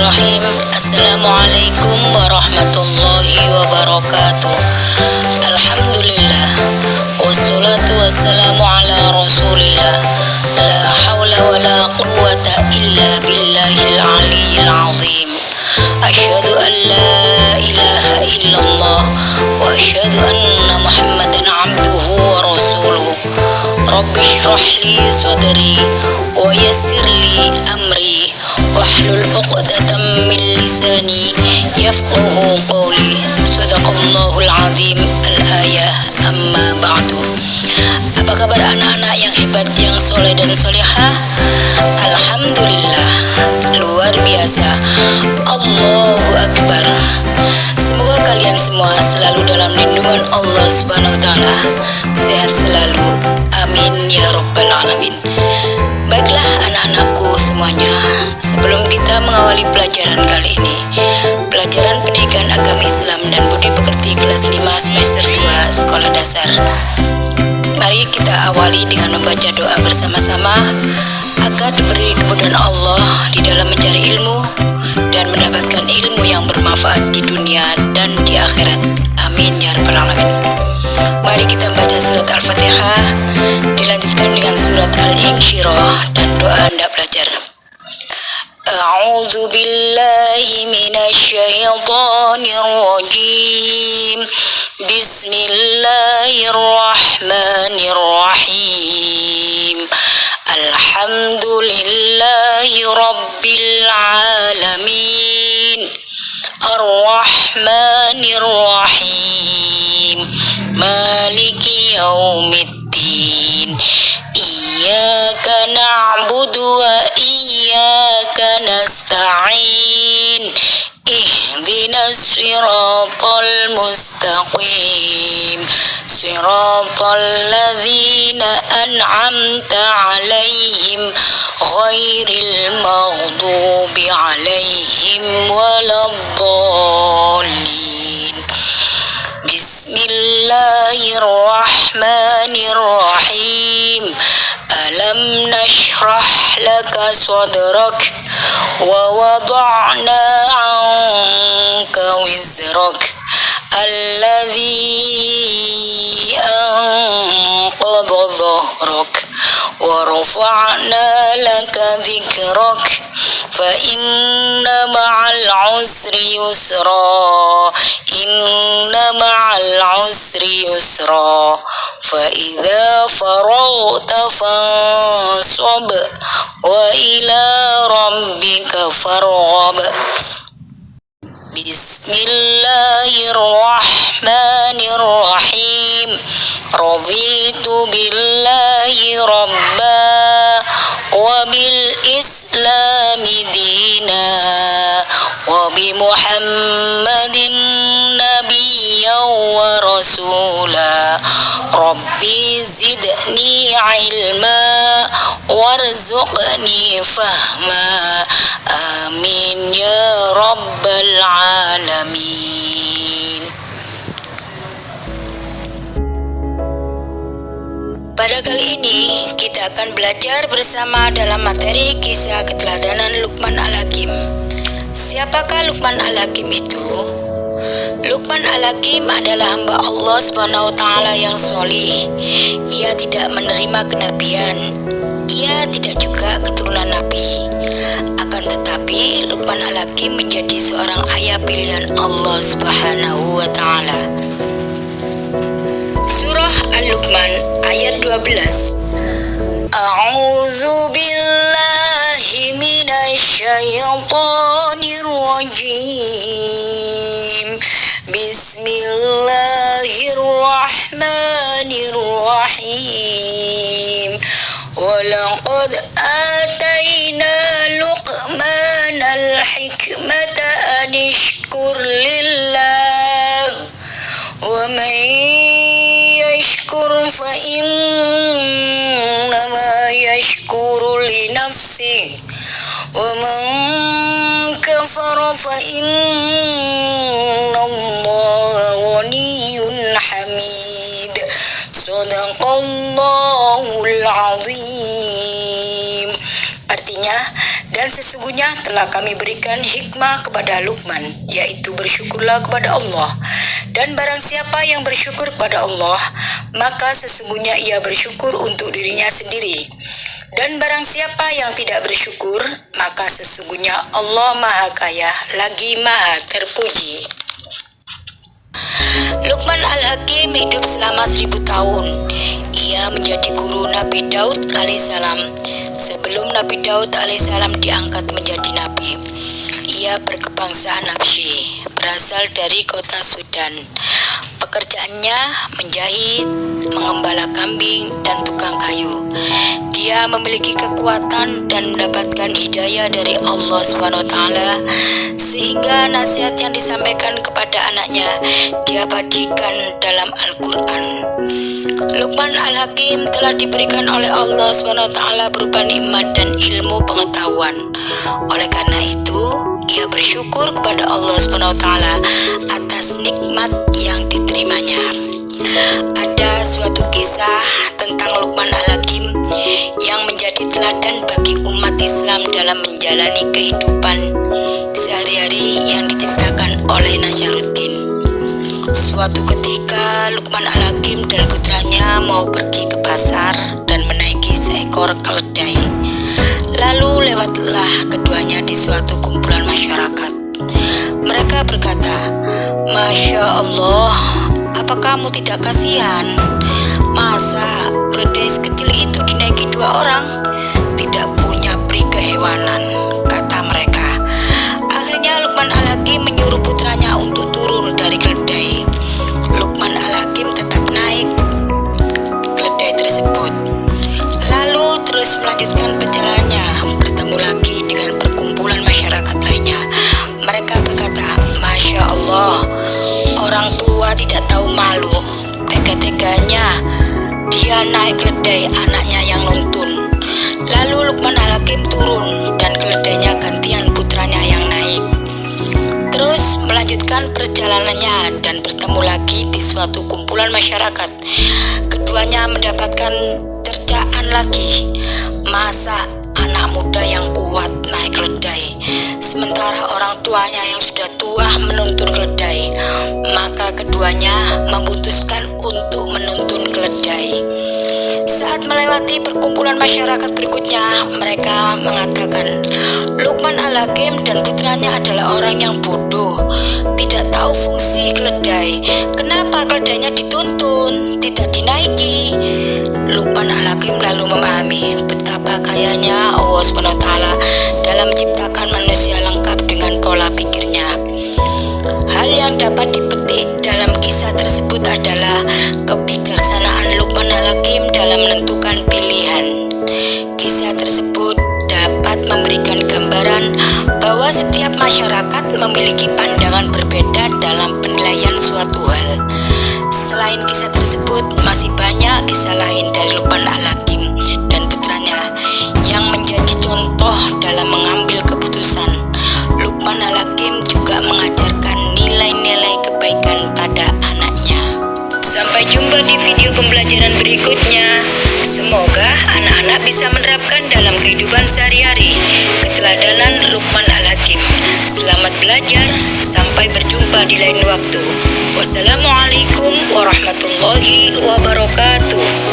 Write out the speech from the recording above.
Bismillahirrahmanirrahim. Assalamualaikum warahmatullahi wabarakatuh. Alhamdulillah, wassalatu wassalamu ala rasulillah. La hawla wa la quwwata illa billahil aliyyil azim. Asyhadu an la ilaha illallah wa asyhadu anna muhammadan abduhu wa rasuluh. Rabbi shrah li sadri wa yassir li amri wahlul 'uqdatam min lisani yafqahu qawli. Shadaqallahul azim. Al-ayah. Amma ba'du. Apa kabar anak-anak yang hebat, yang soleh dan solehah? Alhamdulillah, luar biasa. Allahu Akbar. Semoga kalian semua selalu dalam lindungan Allah Subhanahu wa taala, sehat selalu. Amin ya rabbal alamin. Baiklah anak-anakku semuanya, sebelum kita mengawali pelajaran kali ini, pelajaran pendidikan agama Islam dan budi pekerti kelas 5 semester 2 sekolah dasar, mari kita awali dengan membaca doa bersama-sama agar diberi kemudahan Allah di dalam mencari ilmu dan mendapatkan ilmu yang bermanfaat di dunia dan di akhirat. Amin ya rabbal alamin. Mari kita baca surat Al-Fatihah, dilanjutkan dengan surat Al-Insyirah dan doa anda belajar. A'udzu billahi minasy syaithanir rajim. Bismillahirrahmanirrahim. Alhamdulillahi rabbil alamin. Ar-Rahmanir Rahim. Maliki yaumiddin. Iyyaka na'budu wa iyyaka nasta'in. Ihdinas siratal mustaqim. Siratal ladzina an'amta 'alaihim ghairil maghdubi 'alaihim waladdallin. Bismillahirrahmanirrahim. Alam nashrah laka sadrak wa wada'na 'anka wizrak alladzi anqadha dhahrak wa rafa'na laka dhikrak fa inna ma'al usri yusra. Inna ma'al usri yusra. Fa idza faragta fansab wa ila rabbika farghab. Bismillahirrahmanirrahim. Raditu billahi rabba wa bil islami dina wa bi muhammadin nabiyyan wa rasula. Rabbi zidni ilma warzuqni fahma. Amin ya rabbal alamin. Pada kali ini kita akan belajar bersama dalam materi kisah keteladanan Luqman Al-Hakim. Siapakah Luqman Al-Hakim itu? Luqman Al-Hakim adalah hamba Allah Subhanahu wa taala yang soleh. Ia tidak menerima kenabian. Ia tidak juga keturunan nabi. Akan tetapi Luqman Al-Hakim menjadi seorang ayah pilihan Allah Subhanahu wa taala. Surah Al-Luqman ayat 12. A'udzu billahi minasy syaithanir rajim. Bismillahirrahmanirrahim. Walaqad atayna Luqmanal hikmata an ishkur lillah wa man yashkur fa innama yashkuru li nafsihi wa man kafara fa innallaha ghaniyyun hamid. Shadaqallahul azim. Artinya, Dan sesungguhnya telah kami berikan hikmah kepada Luqman, yaitu bersyukurlah kepada Allah. Dan barang siapa yang bersyukur kepada Allah, maka sesungguhnya ia bersyukur untuk dirinya sendiri. Dan barang siapa yang tidak bersyukur, maka sesungguhnya Allah Maha Kaya lagi Maha Terpuji. Luqman Al-Hakim hidup selama 1000 tahun. Ia menjadi guru Nabi Daud alaihissalam sebelum Nabi Daud alaihissalam diangkat menjadi nabi. Ia berkebangsaan Habsyi, berasal dari kota Sudan. Pekerjaannya menjahit, mengembala kambing, dan tukang kayu. Dia memiliki kekuatan dan mendapatkan hidayah dari Allah SWT, sehingga nasihat yang disampaikan kepada anaknya diabadikan dalam Al-Quran. Luqman Al-Hakim telah diberikan oleh Allah SWT berupa nikmat dan ilmu pengetahuan. Oleh karena itu, ia bersyukur kepada Allah SWT atas nikmat yang diterimanya. Ada suatu kisah tentang Luqman Al-Hakim yang menjadi teladan bagi umat Islam dalam menjalani kehidupan sehari-hari yang diceritakan oleh Nasyaruddin. Suatu ketika Luqman Al-Hakim dan putranya mau pergi ke pasar dan menaiki seekor keledai. Lalu lewatlah keduanya di suatu kumpulan masyarakat. Mereka berkata, "Masya Allah, apa kamu tidak kasihan? Masa keledai sekecil itu dinaiki 2 orang? Tidak punya peri kehewanan," kata mereka. Akhirnya Luqman Al-Hakim menyuruh putranya untuk turun dari keledai. Luqman Al-Hakim tetap naik keledai tersebut, lalu terus melanjutkan perjalanannya. Bertemu lagi dengan perkumpulan masyarakat lainnya. Mereka berkata, "Masya Allah, orang tua tidak tahu malu. Tega-teganya dia naik keledai, anaknya yang nuntun." Lalu Luqman Al-Hakim turun dan keledainya gantian putranya yang naik. Terus melanjutkan perjalanannya dan bertemu lagi di suatu kumpulan masyarakat. Keduanya mendapatkan cercaan lagi. Masa anak muda yang kuat naik keledai, sementara orang tuanya yang sudah tua menuntun keledai. Maka keduanya memutuskan untuk menuntun keledai. Saat melewati perkumpulan masyarakat berikutnya, mereka mengatakan, "Luqman Al-Hakim dan putranya adalah orang yang bodoh, tidak tahu fungsi keledai. Kenapa keledainya dituntun, tidak dinaiki?" Luqman Al-Hakim lalu memahami betapa kayanya Allah SWT dalam menciptakan manusia lengkap dengan pola pikirnya. Hal yang dapat dipetik dalam kisah tersebut adalah kebijaksanaan Luqman Al-Hakim dalam menentukan pilihan. Kisah tersebut dapat memberikan gambaran bahwa setiap masyarakat memiliki pandangan berbeda dalam penilaian suatu hal. Selain kisah tersebut, masih banyak kisah lain dari Luqman Al-Hakim dan putranya yang menjadi contoh dalam mengambil keputusan. Luqman Al-Hakim juga mengajarkan nilai-nilai kebaikan pada anaknya. Sampai jumpa di video pembelajaran berikutnya. Semoga anak-anak bisa menerapkan dalam kehidupan sehari-hari keteladanan Luqman Al-Hakim. Selamat belajar, sampai berjumpa di lain waktu. Wassalamualaikum warahmatullahi wabarakatuh.